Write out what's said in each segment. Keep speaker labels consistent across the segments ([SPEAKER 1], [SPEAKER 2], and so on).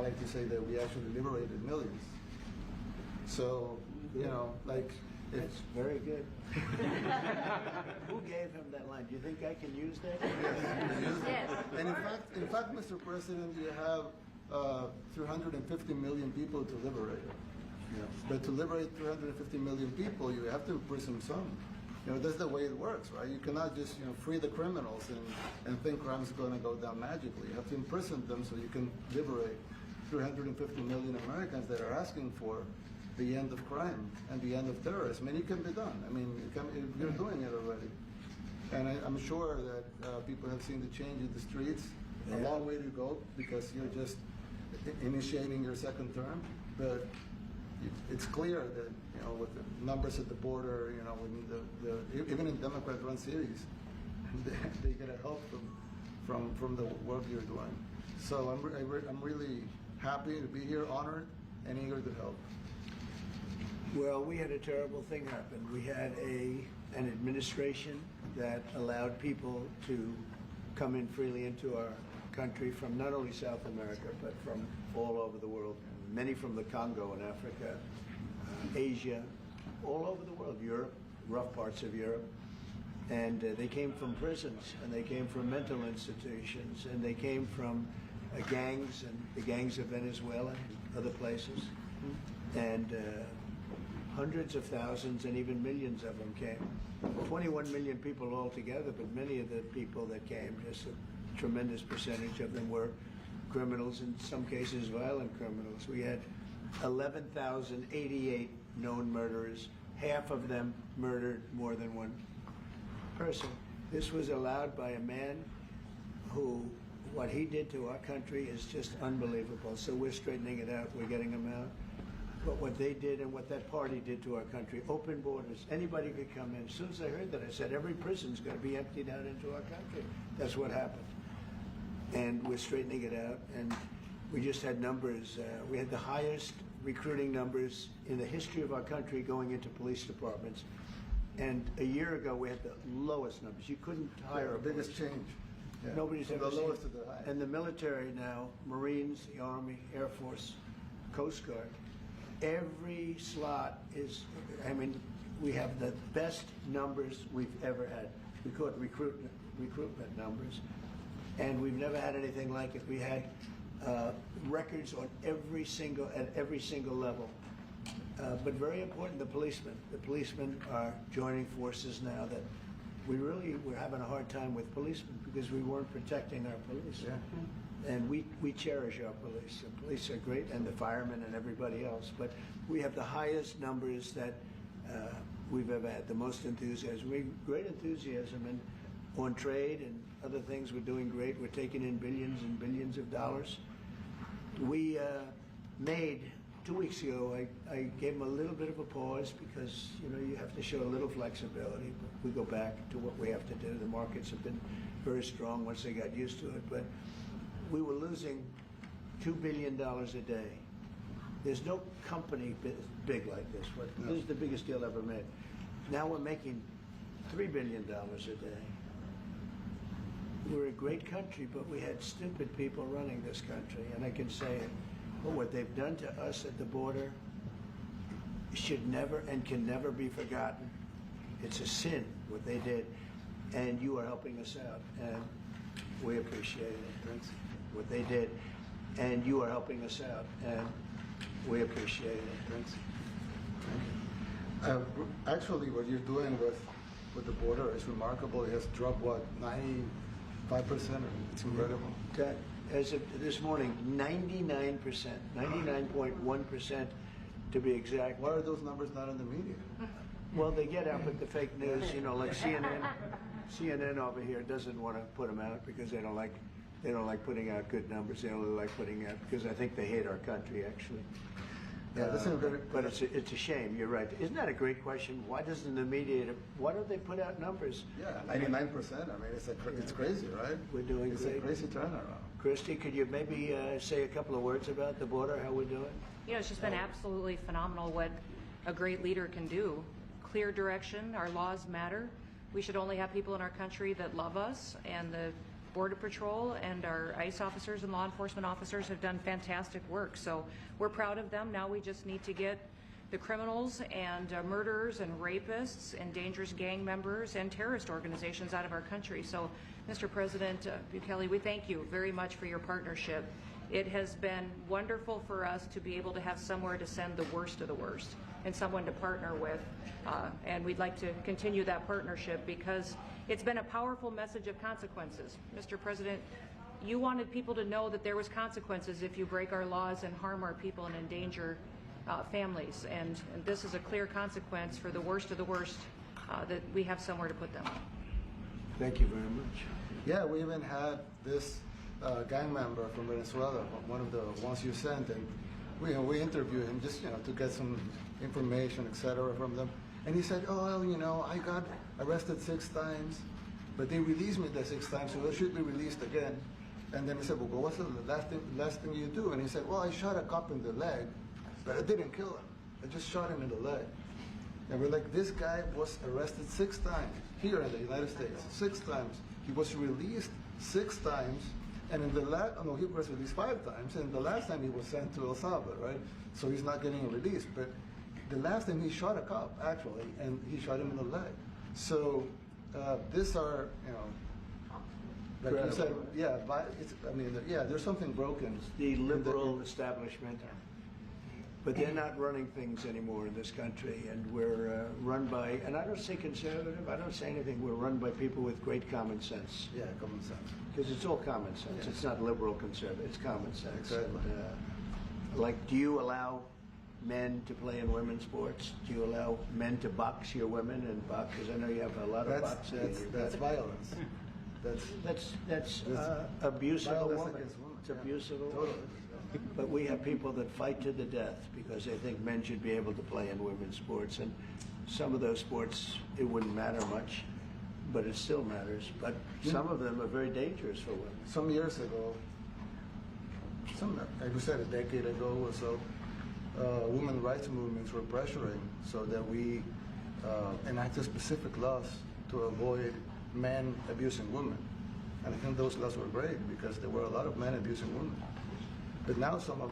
[SPEAKER 1] like to say that we actually liberated millions. So, you know, like,
[SPEAKER 2] That's very good. Who gave him that line? Do you think I can use that?
[SPEAKER 1] yes. And in fact, Mr. President, you have 350 million people to liberate. Yeah. But to liberate 350 million people, you have to imprison some. You know, that's the way it works, right? You cannot just, you know, free the criminals and think crime is going to go down magically. You have to imprison them so you can liberate 350 million Americans that are asking for the end of crime and the end of terrorism. And it can be done. I mean, you're doing it already. And I'm sure that people have seen the change in the streets. A long way to go because you're just initiating your second term. But it's clear that, you know, with the numbers at the border, you know, when even in Democrat-run cities, they get a help from the work you're doing. So I'm really happy to be here, honored, and eager to help.
[SPEAKER 2] Well, we had a terrible thing happen. We had an administration that allowed people to come in freely into our country from not only South America, but from all over the world. Many from the Congo in Africa, Asia, all over the world, Europe, rough parts of Europe. And they came from prisons, and they came from mental institutions, and they came from gangs, and the gangs of Venezuela and other places. And hundreds of thousands and even millions of them came. 21 million people altogether, but many of the people that came, just a tremendous percentage of them were criminals, in some cases violent criminals. We had 11,088 known murderers. Half of them murdered more than one person. This was allowed by a man who, what he did to our country is just unbelievable. So we're straightening it out, we're getting him out. But what they did and what that party did to our country, open borders, anybody could come in. As soon as I heard that, I said, every prison's going to be emptied out into our country. That's what happened. And we're straightening it out, and we just had numbers. We had the highest recruiting numbers in the history of our country going into police departments. And a year ago, we had the lowest numbers. You couldn't hire a
[SPEAKER 1] biggest change.
[SPEAKER 2] Yeah. Nobody's
[SPEAKER 1] From
[SPEAKER 2] ever
[SPEAKER 1] the
[SPEAKER 2] seen.
[SPEAKER 1] lowest to the highest.
[SPEAKER 2] And the military now, Marines, the Army, Air Force, Coast Guard, every slot is, I mean, we have the best numbers we've ever had. We call it recruitment numbers. And we've never had anything like it. We had records on at every single level. But very important, the policemen. The policemen are joining forces now that we're having a hard time with policemen because we weren't protecting our police.
[SPEAKER 1] Yeah.
[SPEAKER 2] And we cherish our police. The police are great, and the firemen and everybody else. But we have the highest numbers that we've ever had, the most enthusiasm. Great enthusiasm and on trade and other things. We're doing great. We're taking in billions and billions of dollars. We made 2 weeks ago, I gave them a little bit of a pause because, you know, you have to show a little flexibility. But we go back to what we have to do. The markets have been very strong once they got used to it. But we were losing $2 billion a day. There's no company big like this. This is the biggest deal ever made. Now we're making $3 billion a day. We're a great country, but we had stupid people running this country, and I can say it. But what they've done to us at the border should never and can never be forgotten. It's a sin, what they did, and you are helping us out, and we appreciate it. Thanks. What they did, and you are helping us out, and we appreciate it.
[SPEAKER 1] Thanks. Actually, what you're doing with the border is remarkable. It has dropped, what, 95%? It's incredible.
[SPEAKER 2] As of this morning, 99%, 99.1% to be exact.
[SPEAKER 1] Why are those numbers not in the media?
[SPEAKER 2] Well, they get out with the fake news, you know, like CNN over here doesn't want to put them out because they don't like putting out good numbers. They only like putting out because I think they hate our country, actually.
[SPEAKER 1] Yeah,
[SPEAKER 2] but it's a shame. You're right. Isn't that a great question? Why doesn't the media? Why don't they put out numbers?
[SPEAKER 1] Yeah, 99%. I mean, it's crazy, right?
[SPEAKER 2] We're doing
[SPEAKER 1] it's
[SPEAKER 2] great.
[SPEAKER 1] A crazy turnaround.
[SPEAKER 2] Christy, could you maybe say a couple of words about the border? How we're doing?
[SPEAKER 3] You know, it's just been absolutely phenomenal what a great leader can do. Clear direction. Our laws matter. We should only have people in our country that love us, and the Border Patrol and our ICE officers and law enforcement officers have done fantastic work. So we're proud of them. Now we just need to get the criminals and murderers and rapists and dangerous gang members and terrorist organizations out of our country. So, Mr. President Bukele, we thank you very much for your partnership. It has been wonderful for us to be able to have somewhere to send the worst of the worst and someone to partner with. And we'd like to continue that partnership because it's been a powerful message of consequences. Mr. President, you wanted people to know that there was consequences if you break our laws and harm our people and endanger families. And this is a clear consequence for the worst of the worst, that we have somewhere to put them.
[SPEAKER 2] Thank you very much.
[SPEAKER 1] Yeah, we even had this gang member from Venezuela, one of the ones you sent, and we interviewed him just to get some information, etc. from them. And he said, oh, well, I got arrested 6 times, but they released me the 6th time, so I should be released again. And then we said, well, what's the last thing you do? And he said, well, I shot a cop in the leg, but I didn't kill him. I just shot him in the leg. And we're like, this guy was arrested 6 times here in the United States, 6 times. He was released 6 times, and in the he was released 5 times, and the last time he was sent to El Salvador, right? So he's not getting released. But the last time he shot a cop, actually, and he shot him in the leg. So these are, like you said, yeah, there's something broken.
[SPEAKER 2] It's the liberal establishment. But they're not running things anymore in this country, and we're run by, and I don't say conservative, I don't say anything, we're run by people with great common sense.
[SPEAKER 1] Yeah, common sense.
[SPEAKER 2] Because it's all common sense. Yeah. It's not liberal conservative, it's common sense.
[SPEAKER 1] Exactly.
[SPEAKER 2] And, do you allow men to play in women's sports? Do you allow men to box your women and box? Because I know you have a lot of boxing.
[SPEAKER 1] That's violence.
[SPEAKER 2] That's abuse of a woman.
[SPEAKER 1] Against women.
[SPEAKER 2] It's abuse of a woman.
[SPEAKER 1] Totally.
[SPEAKER 2] But we have people that fight to the death because they think men should be able to play in women's sports. And some of those sports, it wouldn't matter much, but it still matters. But some of them are very dangerous for women.
[SPEAKER 1] Some years ago, like we said, a decade ago or so, women rights movements were pressuring so that we enacted specific laws to avoid men abusing women. And I think those laws were great because there were a lot of men abusing women. But now some of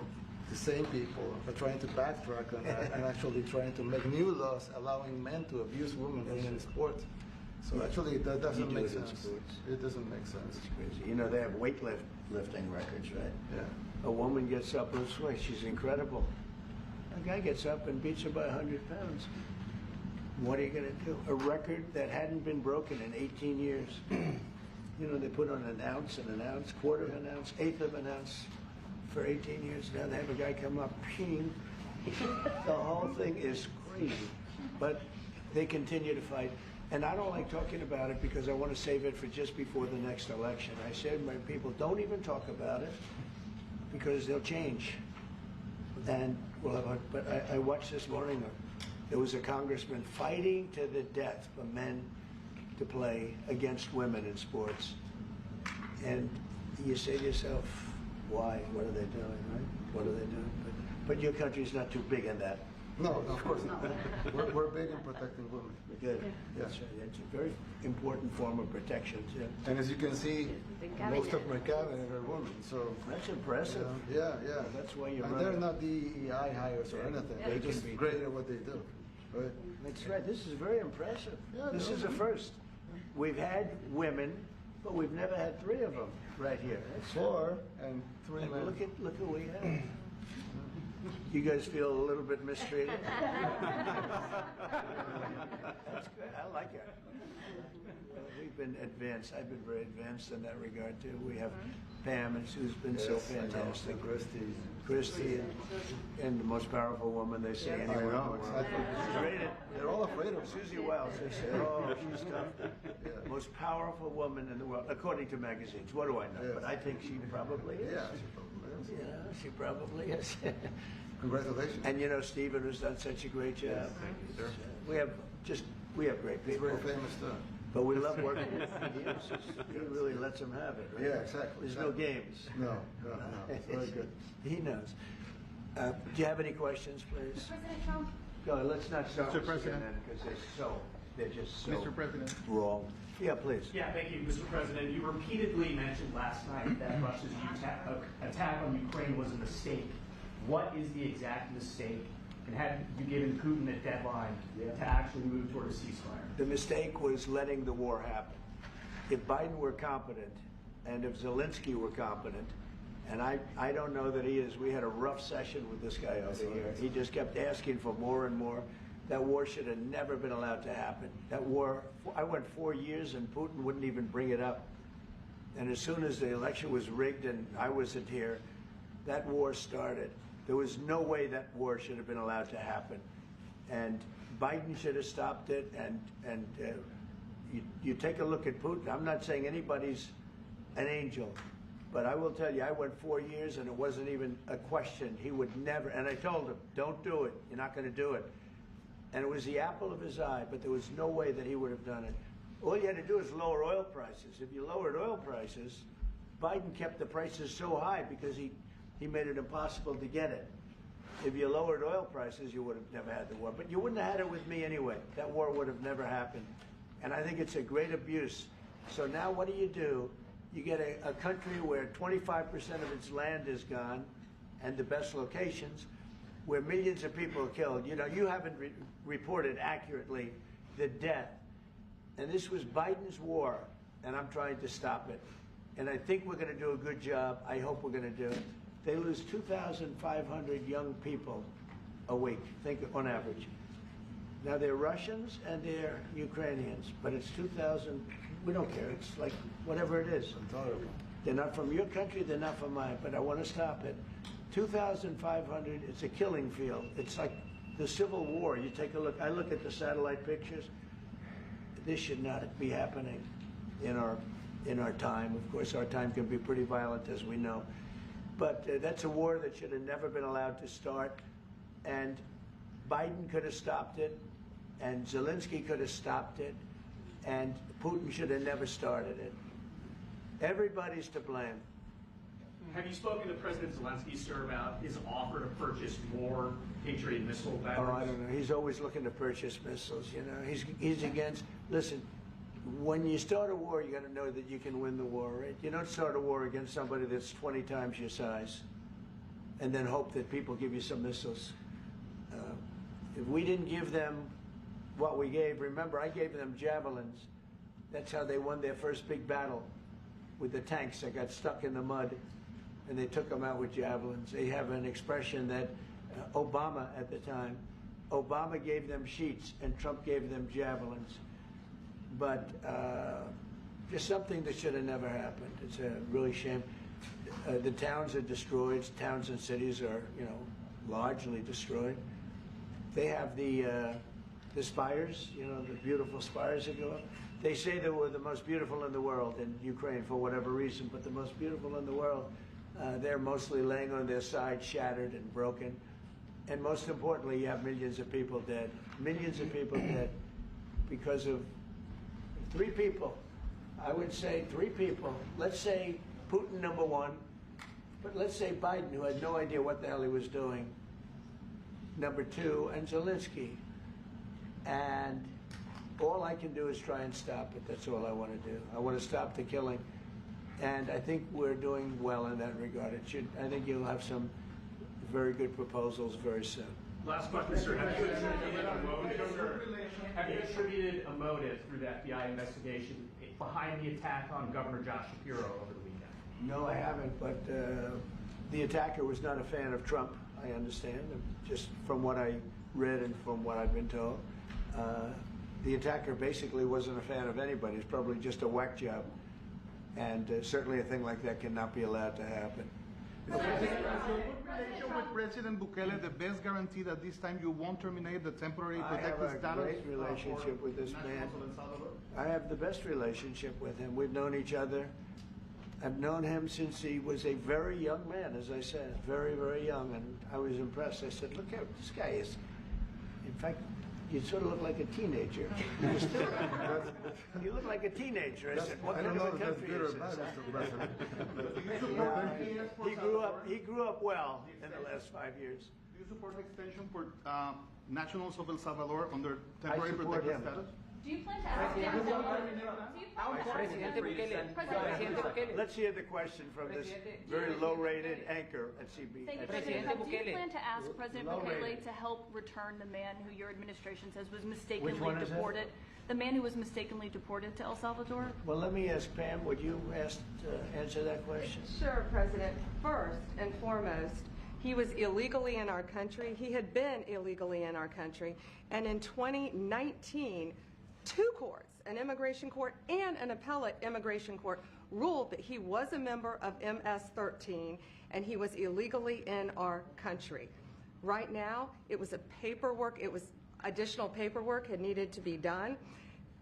[SPEAKER 1] the same people are trying to backtrack on that and actually trying to make new laws allowing men to abuse women in sports. So actually that doesn't make sense. It doesn't make sense.
[SPEAKER 2] It's crazy. They have weightlifting records, right?
[SPEAKER 1] Yeah.
[SPEAKER 2] A woman gets up and sways. She's incredible. A guy gets up and beats her by 100 pounds. What are you going to do? A record that hadn't been broken in 18 years. They put on an ounce, quarter of an ounce, eighth of an ounce. For 18 years now, they have a guy come up, ping. The whole thing is crazy. But they continue to fight. And I don't like talking about it because I want to save it for just before the next election. I said to my people, don't even talk about it because they'll change. And but I watched this morning, there was a congressman fighting to the death for men to play against women in sports. And you say to yourself, why? What are they doing, right? What are they doing? But your country's not too big in that.
[SPEAKER 1] No, of course not. We're big in protecting women.
[SPEAKER 2] Good.
[SPEAKER 1] Yeah.
[SPEAKER 2] That's right. It's a very important form of protection, too.
[SPEAKER 1] And as you can see, most of my cabinet are women. So
[SPEAKER 2] that's impressive.
[SPEAKER 1] Yeah.
[SPEAKER 2] That's why you're
[SPEAKER 1] and
[SPEAKER 2] running.
[SPEAKER 1] they're not DEI hires or anything. They're just great at what they do. Right?
[SPEAKER 2] That's right. This is very impressive.
[SPEAKER 1] Yeah,
[SPEAKER 2] this is a first. We've had women, but we've never had 3 of them right here. That's
[SPEAKER 1] 4 and 3
[SPEAKER 2] and
[SPEAKER 1] men.
[SPEAKER 2] look at what we have. You guys feel a little bit mistreated? That's good. I like it. We've been advanced. I've been very advanced in that regard too. We have Pam, who's been so fantastic. Christy, and the most powerful woman they see anywhere in the world.
[SPEAKER 1] Exactly. They're all afraid of her.
[SPEAKER 2] Susie Wells. They say, oh, she's tough. Yeah. Most powerful woman in the world, according to magazines. What do I know? Yes. But I think she probably is.
[SPEAKER 1] Yeah, she probably is.
[SPEAKER 2] Yeah, she probably is.
[SPEAKER 1] Congratulations.
[SPEAKER 2] And Stephen has done such a great job.
[SPEAKER 1] Yes, thank you, sir.
[SPEAKER 2] We have great people.
[SPEAKER 1] He's very famous too.
[SPEAKER 2] But we love working with him. He really lets them have it. Right?
[SPEAKER 1] Yeah, exactly.
[SPEAKER 2] There's no games.
[SPEAKER 1] No. It's very good.
[SPEAKER 2] He knows. Do you have any questions, please?
[SPEAKER 4] President Trump.
[SPEAKER 2] No, let's not start
[SPEAKER 5] Mr. President.
[SPEAKER 2] because they're just so
[SPEAKER 5] Mr. President.
[SPEAKER 2] wrong. Yeah, please.
[SPEAKER 4] Yeah, thank you, Mr. President. You repeatedly mentioned last night that Russia's attack on Ukraine was a mistake. What is the exact mistake? And have you given Putin a deadline to actually move toward a ceasefire?
[SPEAKER 2] The mistake was letting the war happen. If Biden were competent, and if Zelensky were competent, and I don't know that he is. We had a rough session with this guy over here. He just kept asking for more and more. That war should have never been allowed to happen. That war, I went 4 years and Putin wouldn't even bring it up. And as soon as the election was rigged and I wasn't here, that war started. There was no way that war should have been allowed to happen. And Biden should have stopped it. And you take a look at Putin. I'm not saying anybody's an angel. But I will tell you, I went 4 years and it wasn't even a question. He would never, and I told him, don't do it. You're not going to do it. And it was the apple of his eye, but there was no way that he would have done it. All you had to do is lower oil prices. If you lowered oil prices, Biden kept the prices so high because he made it impossible to get it. If you lowered oil prices, you would have never had the war. But you wouldn't have had it with me anyway. That war would have never happened. And I think it's a great abuse. So now what do? You get a country where 25% of its land is gone and the best locations, where millions of people are killed. You know, you haven't reported accurately the death. And this was Biden's war, and I'm trying to stop it. And I think we're going to do a good job. I hope we're going to do it. They lose 2,500 young people a week, think on average. Now, they're Russians and they're Ukrainians, but it's 2,000. We don't care. It's like whatever it is. They're not from your country. They're not from mine. But I want to stop it. 2,500. It's a killing field. It's like the Civil War. You take a look. I look at the satellite pictures. This should not be happening in our time. Of course, our time can be pretty violent, as we know. But that's a war that should have never been allowed to start. And Biden could have stopped it, and Zelensky could have stopped it, and Putin should have never started it. Everybody's to blame.
[SPEAKER 4] Have you spoken to President Zelensky, sir, about his offer to purchase more Patriot missile batteries?
[SPEAKER 2] Oh, I don't know. He's always looking to purchase missiles, you know. He's against, listen, when you start a war, you got to know that you can win the war, right? You don't start a war against somebody that's 20 times your size and then hope that people give you some missiles. If we didn't give them what we gave, remember, I gave them javelins. That's how they won their first big battle with the tanks that got stuck in the mud, and they took them out with javelins. They have an expression that Obama at the time, Obama gave them sheets and Trump gave them javelins. But just something that should have never happened. It's a really shame. The towns are destroyed. Towns and cities are, you know, largely destroyed. They have the spires, you know, the beautiful spires that go up. They say they were the most beautiful in the world in Ukraine for whatever reason, but the most beautiful in the world. They're mostly laying on their side, shattered and broken. And most importantly, you have millions of people dead. Millions of people dead because of 3 people. I would say 3 people. Let's say Putin, number 1. But let's say Biden, who had no idea what the hell he was doing, number 2, and Zelensky. And all I can do is try and stop it. That's all I want to do. I want to stop the killing. And I think we're doing well in that regard. I think you'll have some very good proposals very soon.
[SPEAKER 4] Last question, sir. Have you attributed a motive, sir? Have you attributed a motive through the FBI investigation behind the attack on Governor Josh Shapiro over the weekend?
[SPEAKER 2] No, I haven't, but the attacker was not a fan of Trump, I understand, just from what I read and from what I've been told. The attacker basically wasn't a fan of anybody. It's probably just a whack job. And certainly a thing like that cannot be allowed to happen.
[SPEAKER 5] With President Bukele, the best guarantee that this time you won't terminate the temporary protected status?
[SPEAKER 2] I have a great relationship with this man. I have the best relationship with him. We've known each other. I've known him since he was a very young man, as I said, very, very young, and I was impressed. I said, look at this guy is, in fact, you sort of look like a teenager. You look like a teenager. I said, what kind of a country is this? He grew up well in the last 5 years.
[SPEAKER 5] Do you support the extension for nationals of El Salvador under temporary protected status?
[SPEAKER 6] Do you plan to ask him?
[SPEAKER 2] Let's hear the question from this very low-rated anchor at CB.
[SPEAKER 6] Thank you, President Trump. Do you plan to ask President Bukele to help return the man who your administration says was mistakenly deported? The man who was mistakenly deported to El Salvador?
[SPEAKER 2] Well, let me ask Pam, would you answer that question?
[SPEAKER 7] Sure, President. First and foremost, he was illegally in our country. He had been illegally in our country. And in 2019, two courts, an immigration court and an appellate immigration court, ruled that he was a member of MS-13 and he was illegally in our country. Right now, it was additional paperwork had needed to be done.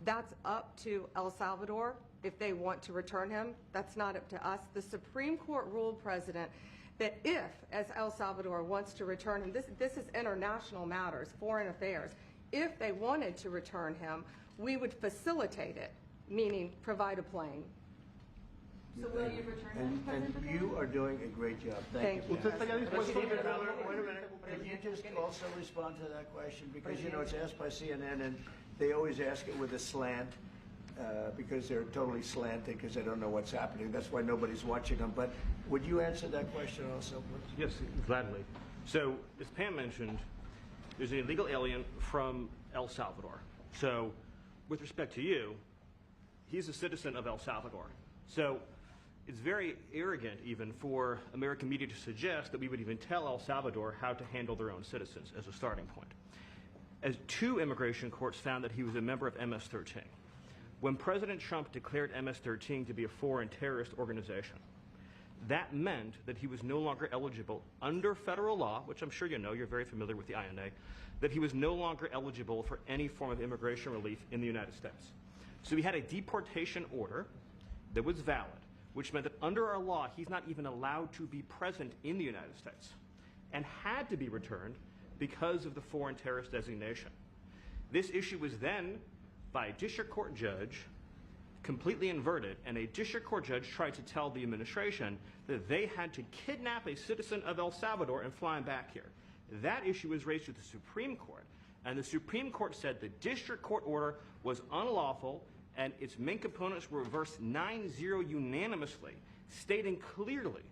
[SPEAKER 7] That's up to El Salvador if they want to return him. That's not up to us. The Supreme Court ruled, President, that if, as El Salvador wants to return him, this is international matters, foreign affairs, if they wanted to return him, we would facilitate it, meaning provide a plane.
[SPEAKER 6] So will you return him, President
[SPEAKER 2] And
[SPEAKER 6] Bukele?
[SPEAKER 2] you are doing a great job. Thank you.
[SPEAKER 5] ¿Usted estaría dispuesto?
[SPEAKER 2] Stephen Miller, wait a minute. Could you just also respond to that question? Because, you know, it's asked by CNN, and they always ask it with a slant, because they're totally slanted, because they don't know what's happening. That's why nobody's watching them. But would you answer that question also, please?
[SPEAKER 8] Yes, gladly. So, as Pam mentioned, there's an illegal alien from El Salvador. So, with respect to you, he's a citizen of El Salvador. So, it's very arrogant even for American media to suggest that we would even tell El Salvador how to handle their own citizens as a starting point. As two immigration courts found that he was a member of MS-13. When President Trump declared MS-13 to be a foreign terrorist organization, that meant that he was no longer eligible under federal law, which I'm sure you know, you're very familiar with the INA, that he was no longer eligible for any form of immigration relief in the United States. So we had a deportation order that was valid, which meant that under our law, he's not even allowed to be present in the United States and had to be returned because of the foreign terrorist designation. This issue was then, by a district court judge, completely inverted, and a district court judge tried to tell the administration that they had to kidnap a citizen of El Salvador and fly him back here. That issue was raised to the Supreme Court, and the Supreme Court said the district court order was unlawful and its main components were reversed 9-0 unanimously, stating clearly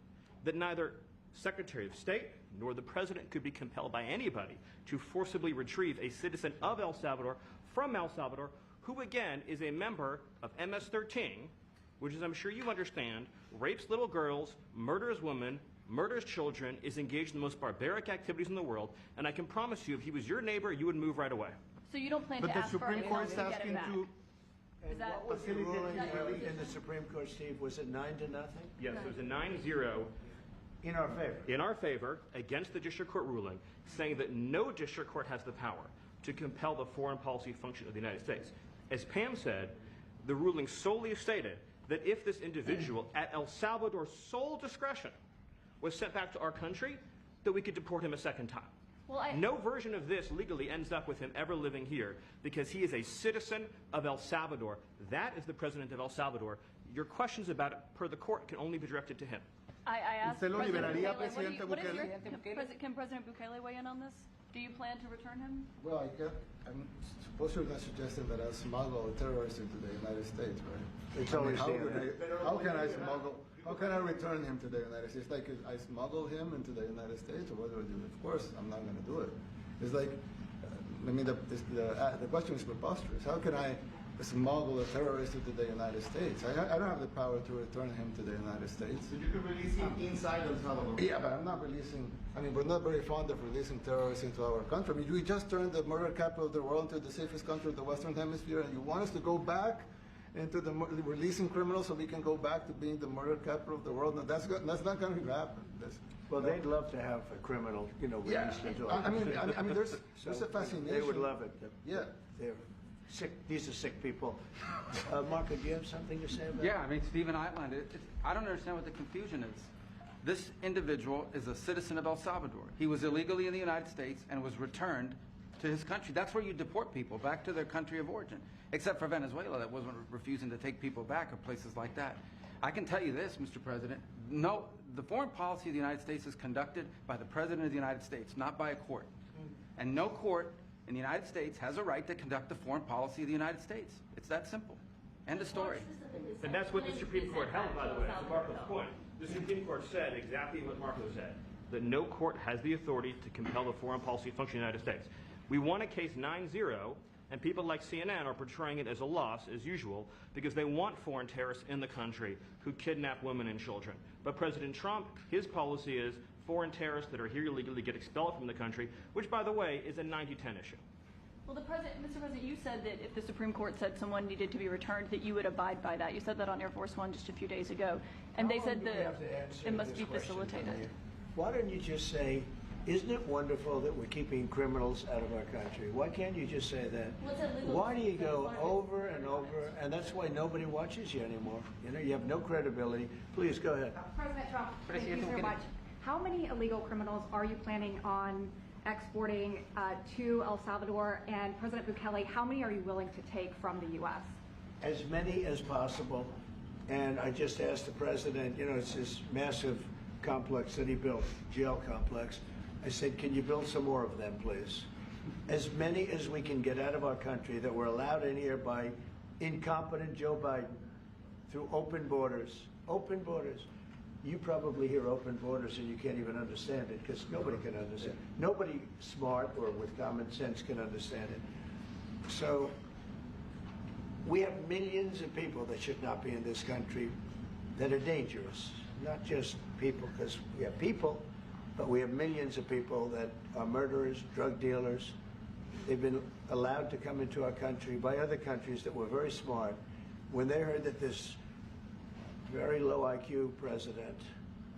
[SPEAKER 8] that neither Secretary of State nor the President could be compelled by anybody to forcibly retrieve a citizen of El Salvador from El Salvador, who again is a member of MS-13, which, as I'm sure you understand, rapes little girls, murders women, murders children, is engaged in the most barbaric activities in the world, and I can promise you if he was your neighbor, you would move right away.
[SPEAKER 6] So you don't plan
[SPEAKER 5] But
[SPEAKER 6] to
[SPEAKER 5] the
[SPEAKER 6] ask for
[SPEAKER 5] Supreme
[SPEAKER 6] him
[SPEAKER 5] Court is
[SPEAKER 6] to get
[SPEAKER 5] asking
[SPEAKER 6] him back?
[SPEAKER 5] to.
[SPEAKER 2] And
[SPEAKER 6] that-
[SPEAKER 2] what was the ruling
[SPEAKER 6] that-
[SPEAKER 2] in the Supreme Court, Steve? Was it 9-0?
[SPEAKER 8] Yes, it was a 9-0
[SPEAKER 2] In our favor.
[SPEAKER 8] in our favor against the district court ruling, saying that no district court has the power to compel the foreign policy function of the United States. As Pam said, the ruling solely stated that if this individual, at El Salvador's sole discretion, was sent back to our country, that we could deport him a second time.
[SPEAKER 6] Well,
[SPEAKER 8] No version of this legally ends up with him ever living here because he is a citizen of El Salvador. That is the president of El Salvador. Your questions about it, per the court, can only be directed to him.
[SPEAKER 6] I asked
[SPEAKER 5] ¿Usted lo
[SPEAKER 6] President
[SPEAKER 5] liberaría,
[SPEAKER 6] Bukele,
[SPEAKER 5] Presidente
[SPEAKER 6] what is your,
[SPEAKER 5] Bukele?
[SPEAKER 6] can President Bukele weigh in on this? Do you plan to return him?
[SPEAKER 1] Well, I'm suppose you're not suggesting that I smuggle terrorists into the United States, right?
[SPEAKER 2] It's always
[SPEAKER 1] how can I
[SPEAKER 2] there.
[SPEAKER 1] how can I return him to the United States? Like, I smuggle him into the United States, or what do I do? Of course, I'm not going to do it. It's like, the question is preposterous. How can I smuggle a terrorist into the United States? I don't have the power to return him to the United States.
[SPEAKER 5] So you could release him inside El Salvador.
[SPEAKER 1] Yeah, but I'm not releasing, we're not very fond of releasing terrorists into our country. We just turned the murder capital of the world into the safest country of the Western Hemisphere, and you want us to go back into the releasing criminals so we can go back to being the murder capital of the world? No, that's not going to happen.
[SPEAKER 2] Well, they'd love to have a criminal, released into our country.
[SPEAKER 1] There's a fascination.
[SPEAKER 2] They would love it.
[SPEAKER 1] Yeah.
[SPEAKER 2] They're sick. These are sick people. Marco, do you have something to say about
[SPEAKER 9] Yeah, Stephen outlined it. I don't understand what the confusion is. This individual is a citizen of El Salvador. He was illegally in the United States and was returned to his country. That's where you deport people, back to their country of origin. Except for Venezuela, that wasn't refusing to take people back, or places like that. I can tell you this, Mr. President. No, the foreign policy of the United States is conducted by the President of the United States, not by a court. And no court in the United States has a right to conduct the foreign policy of the United States. It's that simple. End of story.
[SPEAKER 8] And that's what the Supreme Court held, by the way, to Marco's point. The Supreme Court said exactly what Marco said, that no court has the authority to compel the foreign policy function of the United States. We won a case 9-0, and people like CNN are portraying it as a loss, as usual, because they want foreign terrorists in the country who kidnap women and children. But President Trump, his policy is foreign terrorists that are here illegally get expelled from the country, which, by the way, is a 90-10 issue.
[SPEAKER 6] Well, Mr. President, you said that if the Supreme Court said someone needed to be returned, that you would abide by that. You said that on Air Force One just a few days ago. And they said that it must be facilitated.
[SPEAKER 2] Why don't you just say, isn't it wonderful that we're keeping criminals out of our country? Why can't you just say that? Why do you go over and over? And that's why nobody watches you anymore. You know, you have no credibility. Please, go ahead.
[SPEAKER 10] President Trump, thank you so much. How many illegal criminals are you planning on exporting to El Salvador? And President Bukele, how many are you willing to take from the U.S.?
[SPEAKER 2] As many as possible. And I just asked the president, you know, it's this massive complex that he built, jail complex. I said, can you build some more of them, please? As many as we can get out of our country that were allowed in here by incompetent Joe Biden through open borders. Open borders. You probably hear open borders and you can't even understand it because nobody can understand. Nobody smart or with common sense can understand it. So we have millions of people that should not be in this country that are dangerous. Not just people, because we have people, but we have millions of people that are murderers, drug dealers. They've been allowed to come into our country by other countries that were very smart. When they heard that this very low IQ president,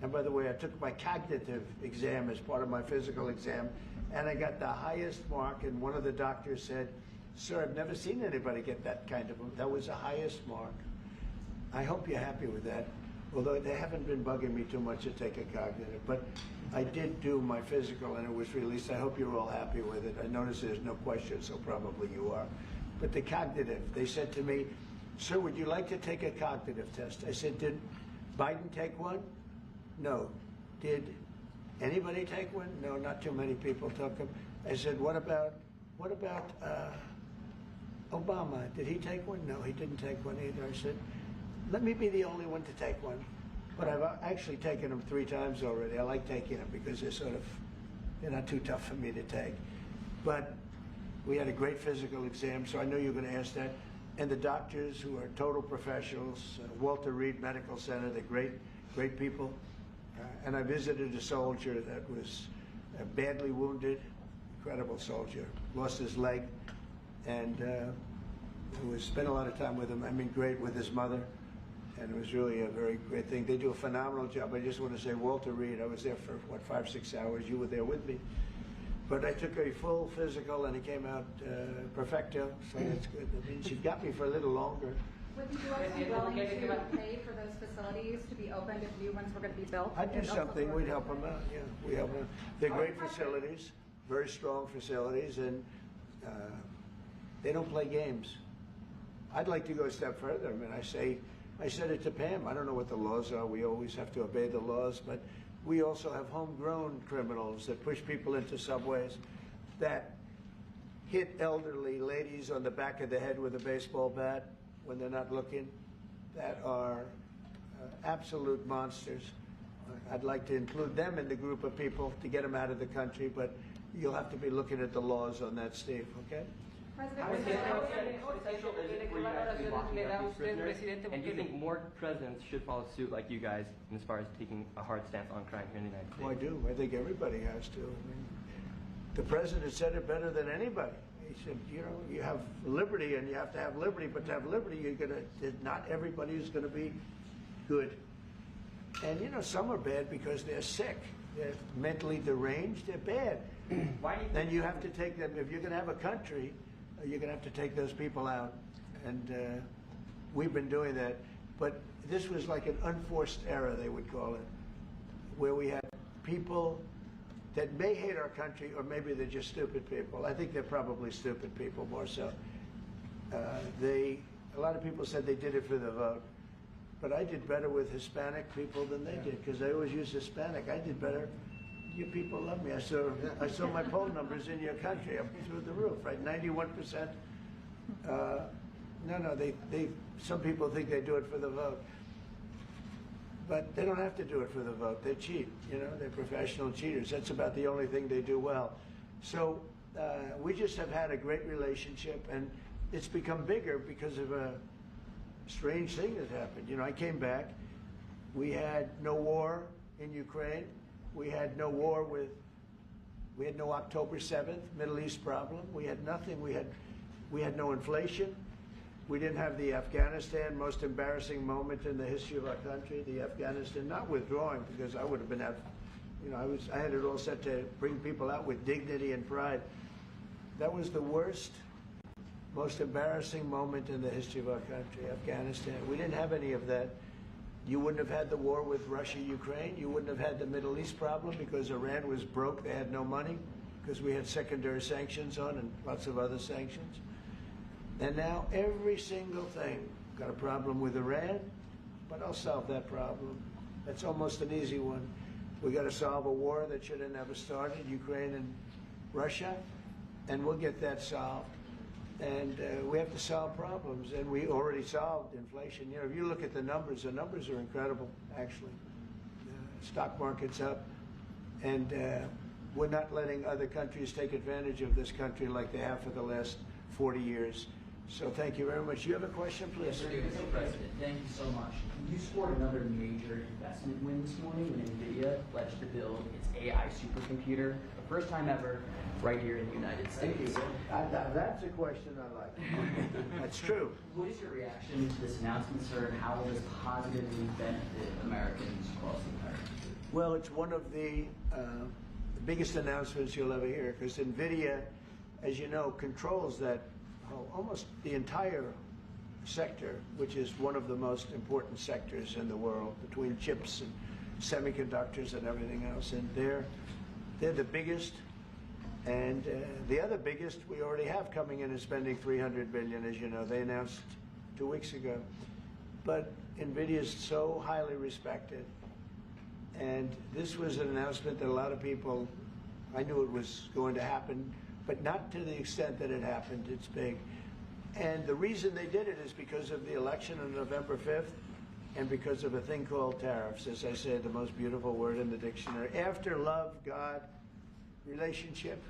[SPEAKER 2] and by the way, I took my cognitive exam as part of my physical exam, and I got the highest mark, and one of the doctors said, sir, I've never seen anybody get that kind of, that was the highest mark. I hope you're happy with that. Although they haven't been bugging me too much to take a cognitive, but I did do my physical and it was released. I hope you're all happy with it. I notice there's no question, so probably you are. But the cognitive, they said to me, sir, would you like to take a cognitive test? I said, did Biden take one? No. Did anybody take one? No, not too many people took them. I said, what about Obama? Did he take one? No, he didn't take one either. I said, let me be the only one to take one. But I've actually taken them 3 times already. I like taking them because they're not too tough for me to take. But we had a great physical exam, so I know you're going to ask that. And the doctors who are total professionals, Walter Reed Medical Center, they're great people. And I visited a soldier that was badly wounded, incredible soldier, lost his leg, and spent a lot of time with him. I mean, great with his mother. And it was really a very great thing. They do a phenomenal job. I just want to say, Walter Reed, I was there for, 5-6 hours. You were there with me. But I took a full physical, and it came out perfecto, so that's good. That means you got me for a little longer.
[SPEAKER 10] Would the U.S. be willing to pay for those facilities to be opened if new ones were going to be built?
[SPEAKER 2] I'd do something. We'd help them out. Yeah, we help them. They're great facilities, very strong facilities, and they don't play games. I'd like to go a step further. I mean, I said it to Pam. I don't know what the laws are. We always have to obey the laws, but we also have homegrown criminals that push people into subways, that hit elderly ladies on the back of the head with a baseball bat when they're not looking, that are absolute monsters. I'd like to include them in the group of people to get them out of the country, but you'll have to be looking at the laws on that, Steve, okay?
[SPEAKER 11] And do you think more presidents should follow suit like you guys as far as taking a hard stance on crime here in the United States?
[SPEAKER 2] Well, I do. I think everybody has to. I mean, the president said it better than anybody. He said, you know, you have liberty and you have to have liberty, but to have liberty, not everybody is going to be good. And, you know, some are bad because they're sick. They're mentally deranged. They're bad. Then you have to take them. If you're going to have a country, you're going to have to take those people out. And we've been doing that. But this was like an unforced error, they would call it, where we had people that may hate our country, or maybe they're just stupid people. I think they're probably stupid people more so. A lot of people said they did it for the vote. But I did better with Hispanic people than they did, because they always use Hispanic. I did better you people love me. I saw my poll numbers in your country up through the roof, right? 91%. No, some people think they do it for the vote. But they don't have to do it for the vote. They cheat, you know, they're professional cheaters. That's about the only thing they do well. So we just have had a great relationship, and it's become bigger because of a strange thing that happened. You know, I came back. We had no war in Ukraine. We had no war with, we had no October 7th Middle East problem. We had nothing. We had no inflation. We didn't have the Afghanistan most embarrassing moment in the history of our country, the Afghanistan, not withdrawing, because I would have been out, you know, I had it all set to bring people out with dignity and pride. That was the worst, most embarrassing moment in the history of our country, Afghanistan. We didn't have any of that. You wouldn't have had the war with Russia, Ukraine. You wouldn't have had the Middle East problem because Iran was broke. They had no money because we had secondary sanctions on and lots of other sanctions. And now every single thing, got a problem with Iran, but I'll solve that problem. That's almost an easy one. We got to solve a war that should have never started, Ukraine and Russia, and we'll get that solved. And we have to solve problems, and we already solved inflation. You know, if you look at the numbers are incredible, actually. The stock market's up, and we're not letting other countries take advantage of this country like they have for the last 40 years. So thank you very much. You have a question, please?
[SPEAKER 12] Yes, Mr. President, thank you so much. You scored another major investment win this morning when NVIDIA pledged to build its AI supercomputer, the first time ever, right here in the United States.
[SPEAKER 2] Thank you. That's a question I like. That's true.
[SPEAKER 12] What is your reaction to this announcement, sir, and how will this positively benefit Americans across the entire country?
[SPEAKER 2] Well, it's one of the biggest announcements you'll ever hear, because NVIDIA, as you know, controls that almost the entire sector, which is one of the most important sectors in the world, between chips and semiconductors and everything else. And they're the biggest. And the other biggest we already have coming in and spending $300 billion, as you know. They announced 2 weeks ago. But NVIDIA is so highly respected. And this was an announcement that a lot of people, I knew it was going to happen, but not to the extent that it happened. It's big. And the reason they did it is because of the election on November 5th and because of a thing called tariffs. As I said, the most beautiful word in the dictionary. After love, God, relationship.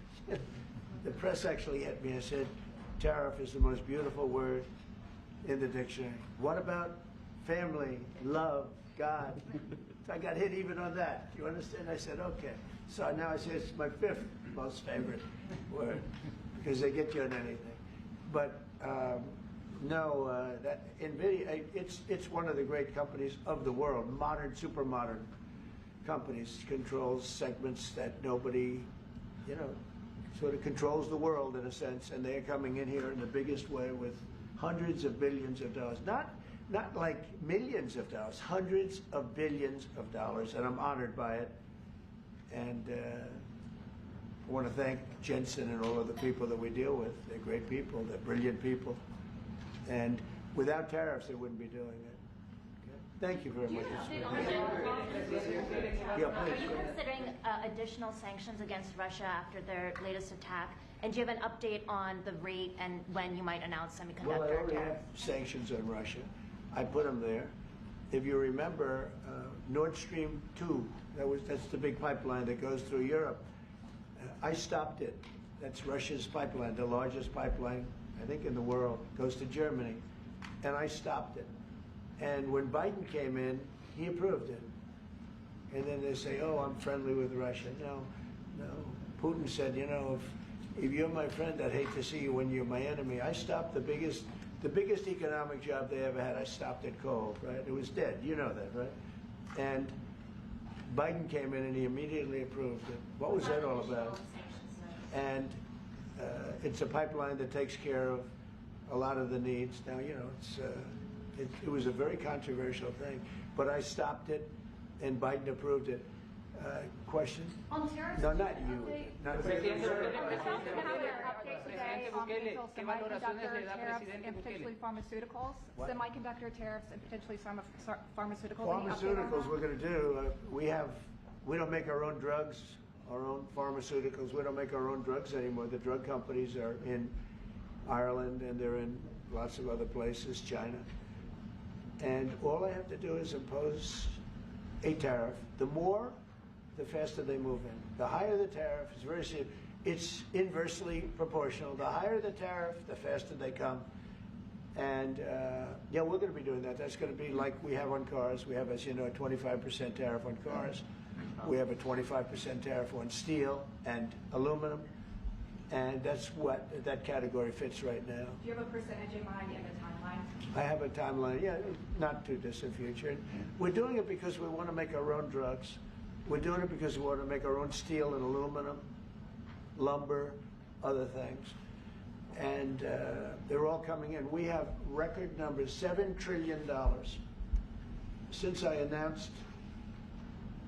[SPEAKER 2] The press actually hit me and said, tariff is the most beautiful word in the dictionary. What about family, love, God? So I got hit even on that. You understand? I said, okay. So now I say it's my 5th most favorite word because they get you on anything. But no, that NVIDIA, it's one of the great companies of the world, modern, super modern companies, controls segments that nobody, you know, sort of controls the world in a sense, and they're coming in here in the biggest way with hundreds of billions of dollars. Not like millions of dollars, hundreds of billions of dollars, and I'm honored by it. And I want to thank Jensen and all of the people that we deal with. They're great people, they're brilliant people. And without tariffs, they wouldn't be doing it. Okay? Thank you very much. Yeah,
[SPEAKER 13] Are
[SPEAKER 2] please.
[SPEAKER 13] you considering additional sanctions against Russia after their latest attack? And do you have an update on the rate and when you might announce semiconductor
[SPEAKER 2] Well, I already have
[SPEAKER 13] tariffs?
[SPEAKER 2] sanctions on Russia. I put them there. If you remember, Nord Stream 2, that's the big pipeline that goes through Europe. I stopped it. That's Russia's pipeline, the largest pipeline, I think, in the world. Goes to Germany. And I stopped it. And when Biden came in, he approved it. And then they say, oh, I'm friendly with Russia. No. Putin said, you know, if you're my friend, I'd hate to see you when you're my enemy. I stopped the biggest economic job they ever had. I stopped it cold, right? It was dead. You know that, right? And Biden came in and he immediately approved it. What was that all about? And it's a pipeline that takes care of a lot of the needs. Now, you know, it was a very controversial thing, but I stopped it and Biden approved it. Question?
[SPEAKER 10] On tariffs,
[SPEAKER 2] No, not you. Not
[SPEAKER 10] We're talking about an update today on potential semiconductor tariffs and potentially pharmaceuticals.
[SPEAKER 2] What?
[SPEAKER 10] Semiconductor tariffs and potentially pharmaceuticals. Any update on
[SPEAKER 2] Pharmaceuticals
[SPEAKER 10] that?
[SPEAKER 2] we're going to do. We don't make our own drugs our own pharmaceuticals. We don't make our own drugs anymore. The drug companies are in Ireland and they're in lots of other places, China. And all I have to do is impose a tariff. The more, the faster they move in. The higher the tariff, is very serious. It's inversely proportional. The higher the tariff, the faster they come. And yeah, we're going to be doing that. That's going to be like we have on cars. We have, as you know, a 25% tariff on cars. We have a 25% tariff on steel and aluminum. And that's what that category fits right now.
[SPEAKER 10] Do you have a percentage in mind and a timeline?
[SPEAKER 2] I have a timeline, yeah, not too distant future. We're doing it because we want to make our own drugs. We're doing it because we want to make our own steel and aluminum, lumber, other things. And they're all coming in. We have record numbers, $7 trillion. Since I announced,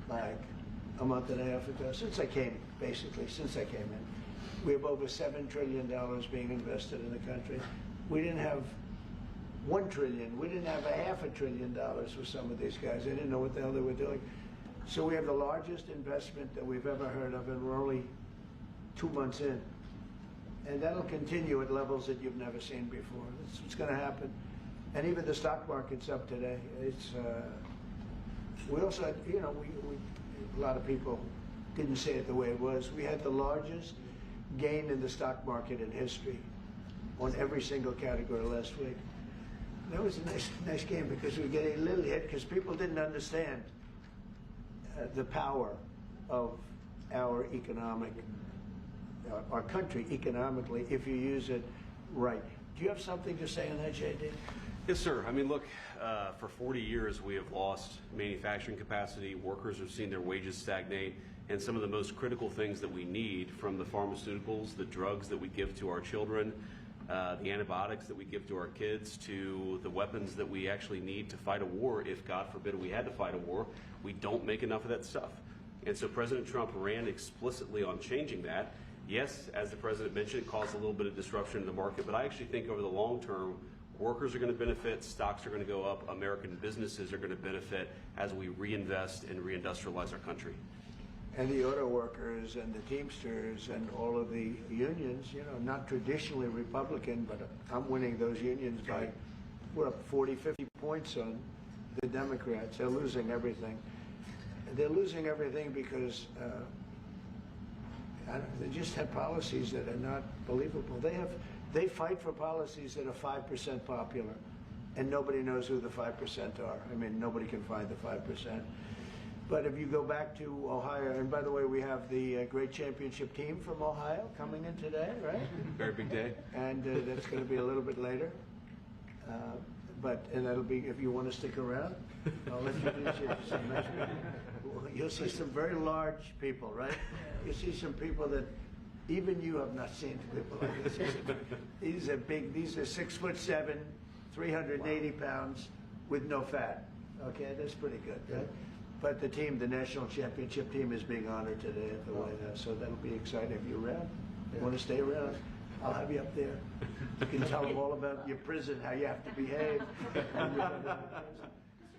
[SPEAKER 2] like a month and a half ago, since I came in, we have over $7 trillion being invested in the country. We didn't have $1 trillion. We didn't have $500 billion with some of these guys. They didn't know what the hell they were doing. So we have the largest investment that we've ever heard of, and we're only 2 months in. And that'll continue at levels that you've never seen before. That's what's going to happen. And even the stock market's up today. It's we also had, you know, a lot of people didn't say it the way it was. We had the largest gain in the stock market in history on every single category last week. That was a nice game because we were getting a little hit because people didn't understand the power of our our country economically if you use it right. Do you have something to say on that, JD?
[SPEAKER 14] Yes, sir. I mean, look, for 40 years we have lost manufacturing capacity. Workers have seen their wages stagnate. And some of the most critical things that we need, from the pharmaceuticals, the drugs that we give to our children, the antibiotics that we give to our kids, to the weapons that we actually need to fight a war, if God forbid we had to fight a war, we don't make enough of that stuff. And so President Trump ran explicitly on changing that. Yes, as the President mentioned, it caused a little bit of disruption in the market, but I actually think over the long term, workers are going to benefit, stocks are going to go up, American businesses are going to benefit as we reinvest and reindustrialize our country.
[SPEAKER 2] And the auto workers and the Teamsters and all of the unions, you know, not traditionally Republican, but I'm winning those unions by, we're up 40, 50 points on the Democrats. They're losing everything. And they're losing everything because they just have policies that are not believable. They fight for policies that are 5% popular, and nobody knows who the 5% are. I mean, nobody can find the 5%. But if you go back to Ohio, and by the way, we have the great championship team from Ohio coming in today, right?
[SPEAKER 14] Very big day.
[SPEAKER 2] And that's going to be a little bit later. And that'll be, if you want to stick around, I'll introduce you to some nice people. You'll see some very large people, right? You'll see some people that even you have not seen people like this. These are big, these are 6'7", 380 pounds with no fat. Okay, that's pretty good, right? But the team, the national championship team, is being honored today at the White House, so that'll be exciting. If you're around, you want to stay around, I'll have you up there. You can tell them all about your prison, how you have to behave.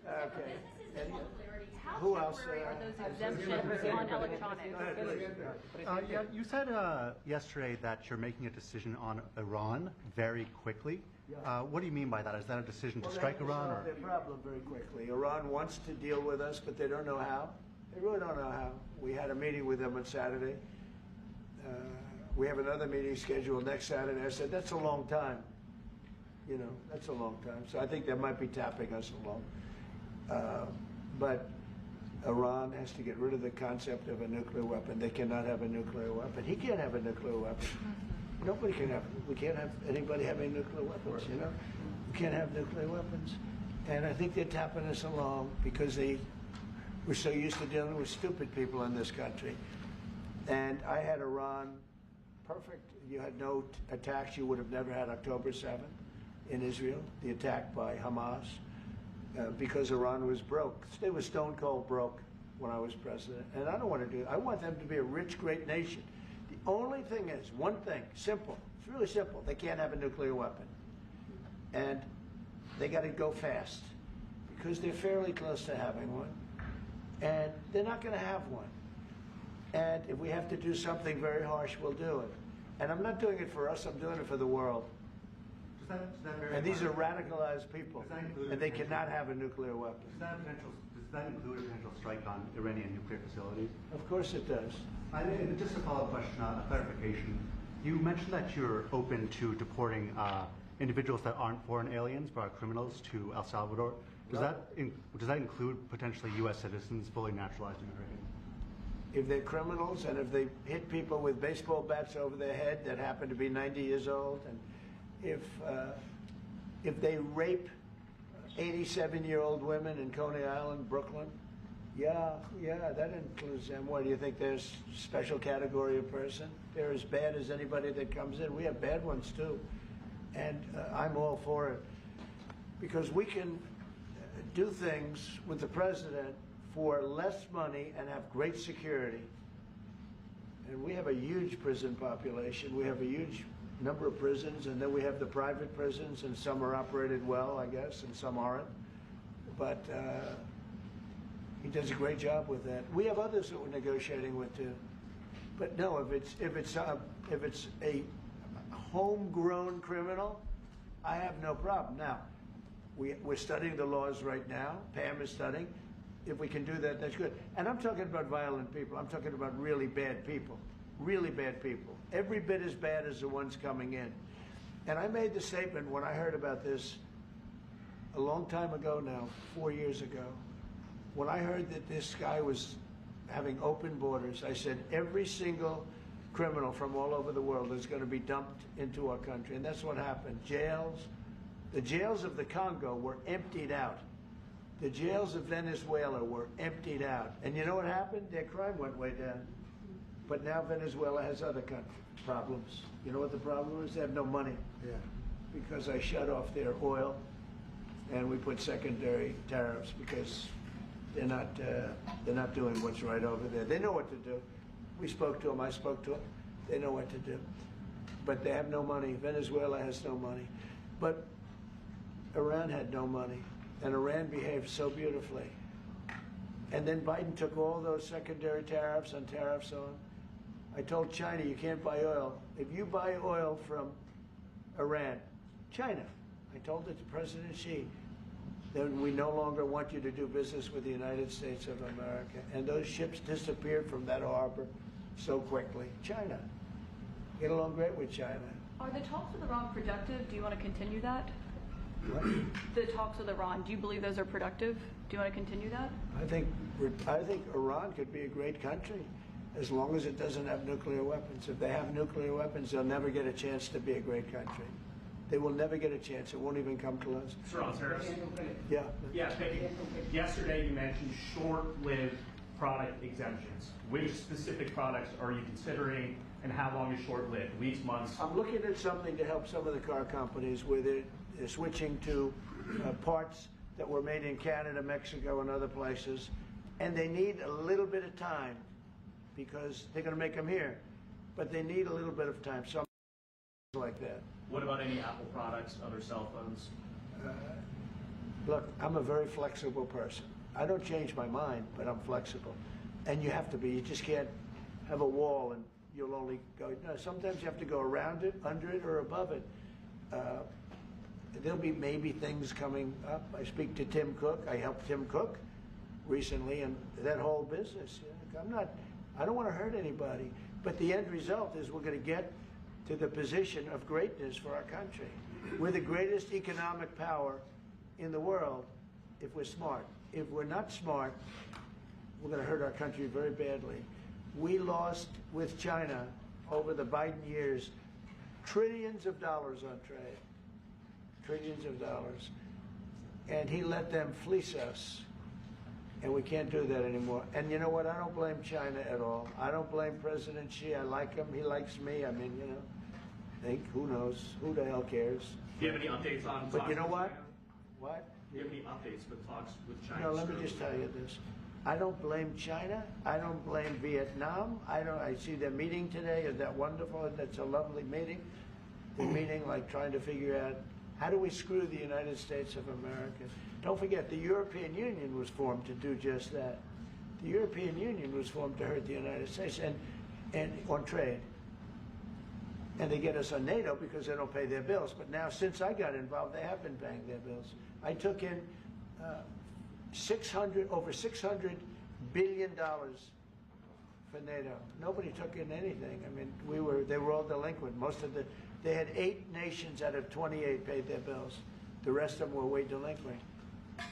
[SPEAKER 2] Okay. Who else?
[SPEAKER 6] Are those exemptions on electronics?
[SPEAKER 15] Yeah, you said yesterday that you're making a decision on Iran very quickly. What do you mean by that? Is that a decision to strike Iran?
[SPEAKER 2] Or? Their problem very quickly. Iran wants to deal with us, but they don't know how. They really don't know how. We had a meeting with them on Saturday. We have another meeting scheduled next Saturday. I said, that's a long time. You know, that's a long time. So I think they might be tapping us along. But Iran has to get rid of the concept of a nuclear weapon. They cannot have a nuclear weapon. He can't have a nuclear weapon. Nobody can have, we can't have anybody having nuclear weapons, you know? We can't have nuclear weapons. And I think they're tapping us along because we're so used to dealing with stupid people in this country. And I had Iran perfect. You had no attacks. You would have never had October 7th in Israel, the attack by Hamas, because Iran was broke. They were stone cold broke when I was president. And I don't want to do it. I want them to be a rich, great nation. The only thing is, one thing, simple. It's really simple. They can't have a nuclear weapon. And they got to go fast because they're fairly close to having one. And they're not going to have one. And if we have to do something very harsh, we'll do it. And I'm not doing it for us, I'm doing it for the world. And these are radicalized people, and they cannot have a nuclear weapon.
[SPEAKER 15] Does that include a potential strike on Iranian nuclear facilities?
[SPEAKER 2] Of course it does.
[SPEAKER 15] And just a follow-up question, a clarification. You mentioned that you're open to deporting individuals that aren't foreign aliens but are criminals to El Salvador. Does that include potentially U.S. citizens, fully naturalized Americans?
[SPEAKER 2] If they're criminals and if they hit people with baseball bats over their head that happen to be 90 years old, and if they rape 87-year-old women in Coney Island, Brooklyn, yeah, that includes them. What, do you think there's a special category of person? They're as bad as anybody that comes in. We have bad ones too. And I'm all for it. Because we can do things with the president for less money and have great security. And we have a huge prison population. We have a huge number of prisons, and then we have the private prisons, and some are operated well, I guess, and some aren't. But he does a great job with that. We have others that we're negotiating with too. But no, if it's a homegrown criminal, I have no problem. Now, we're studying the laws right now. Pam is studying. If we can do that, that's good. And I'm talking about violent people. I'm talking about really bad people. Really bad people. Every bit as bad as the ones coming in. And I made the statement when I heard about this a long time ago now, 4 years ago. When I heard that this guy was having open borders, I said every single criminal from all over the world is going to be dumped into our country. And that's what happened. Jails, the jails of the Congo were emptied out. The jails of Venezuela were emptied out. And you know what happened? Their crime went way down. But now Venezuela has other problems. You know what the problem is? They have no money.
[SPEAKER 1] Yeah.
[SPEAKER 2] Because I shut off their oil, and we put secondary tariffs because they're not doing what's right over there. They know what to do. We spoke to them. I spoke to them. They know what to do. But they have no money. Venezuela has no money. But Iran had no money. And Iran behaved so beautifully. And then Biden took all those secondary tariffs and tariffs on. I told China, you can't buy oil. If you buy oil from Iran, China, I told it to President Xi, then we no longer want you to do business with the United States of America. And those ships disappeared from that harbor so quickly. China. Get along great with China.
[SPEAKER 6] Are the talks with Iran productive? Do you want to continue that?
[SPEAKER 2] What?
[SPEAKER 6] The talks with Iran, do you believe those are productive? Do you want to continue that?
[SPEAKER 2] I think Iran could be a great country as long as it doesn't have nuclear weapons. If they have nuclear weapons, they'll never get a chance to be a great country. They will never get a chance. It won't even come to us.
[SPEAKER 4] Sir, on tariffs?
[SPEAKER 2] Yeah.
[SPEAKER 4] Yeah, yesterday you mentioned short-lived product exemptions. Which specific products are you considering, and how long is short-lived? Weeks, months?
[SPEAKER 2] I'm looking at something to help some of the car companies where they're switching to parts that were made in Canada, Mexico, and other places, and they need a little bit of time because they're going to make them here, but they need a little bit of time. Some like that.
[SPEAKER 4] What about any Apple products, other cell phones?
[SPEAKER 2] Look, I'm a very flexible person. I don't change my mind, but I'm flexible. And you have to be. You just can't have a wall and you'll only go. No, sometimes you have to go around it, under it, or above it. There'll be maybe things coming up. I speak to Tim Cook. I helped Tim Cook recently, and that whole business. I don't want to hurt anybody, but the end result is we're going to get to the position of greatness for our country. We're the greatest economic power in the world if we're smart. If we're not smart, we're going to hurt our country very badly. We lost with China over the Biden years trillions of dollars on trade. Trillions of dollars. And he let them fleece us. And we can't do that anymore. And you know what? I don't blame China at all. I don't blame President Xi. I like him. He likes me. I mean, you know, who knows? Who the hell cares?
[SPEAKER 4] Do you have any updates on
[SPEAKER 2] But you know what? What?
[SPEAKER 4] Do you have any updates with talks with China?
[SPEAKER 2] No, let me just tell you this. I don't blame China. I don't blame Vietnam. I see their meeting today. Is that wonderful? That's a lovely meeting. They're meeting, like trying to figure out how do we screw the United States of America. Don't forget, the European Union was formed to do just that. The European Union was formed to hurt the United States and on trade. And they get us on NATO because they don't pay their bills. But now, since I got involved, they have been paying their bills. I took in over $600 billion for NATO. Nobody took in anything. I mean, they were all delinquent. They had 8 nations out of 28 paid their bills. The rest of them were way delinquent.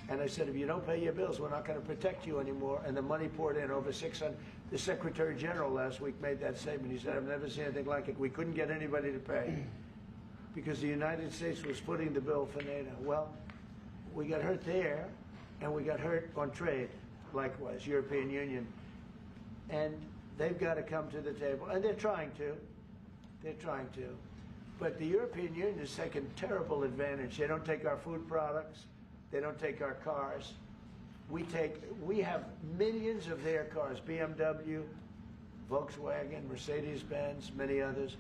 [SPEAKER 2] And I said, if you don't pay your bills, we're not going to protect you anymore. And the money poured in, over 600. The Secretary General last week made that statement. He said, I've never seen anything like it. We couldn't get anybody to pay because the United States was footing the bill for NATO. Well, we got hurt there, and we got hurt on trade, likewise, European Union. And they've got to come to the table, and they're trying to. They're trying to. But the European Union has taken terrible advantage. They don't take our food products. They don't take our cars. We have millions of their cars, BMW, Volkswagen, Mercedes-Benz, many others.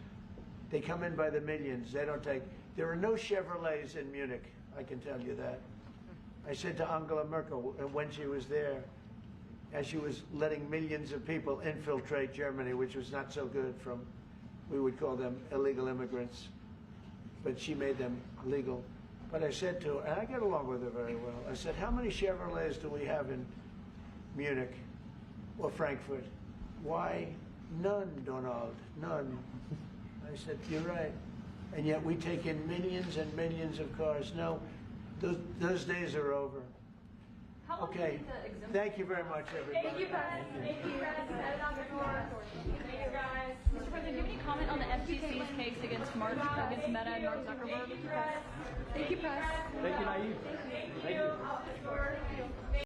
[SPEAKER 2] They come in by the millions. They don't take, there are no Chevrolets in Munich, I can tell you that. I said to Angela Merkel when she was there, as she was letting millions of people infiltrate Germany, which was not so good from, we would call them illegal immigrants, but she made them legal. But I said to her, and I get along with her very well, I said, how many Chevrolets do we have in Munich or Frankfurt? Why, none, Donald, none. I said, you're right. And yet we take in millions and millions of cars. No, those days are over. Okay, thank you very much, everybody.
[SPEAKER 6] Thank you, guys. Thank you, guys. Thank you, guys. Mr. President, do you have any comment on the FTC's case against Meta and Mark Zuckerberg?
[SPEAKER 10] Thank you, press.
[SPEAKER 11] Thank you, Naive. Thank you.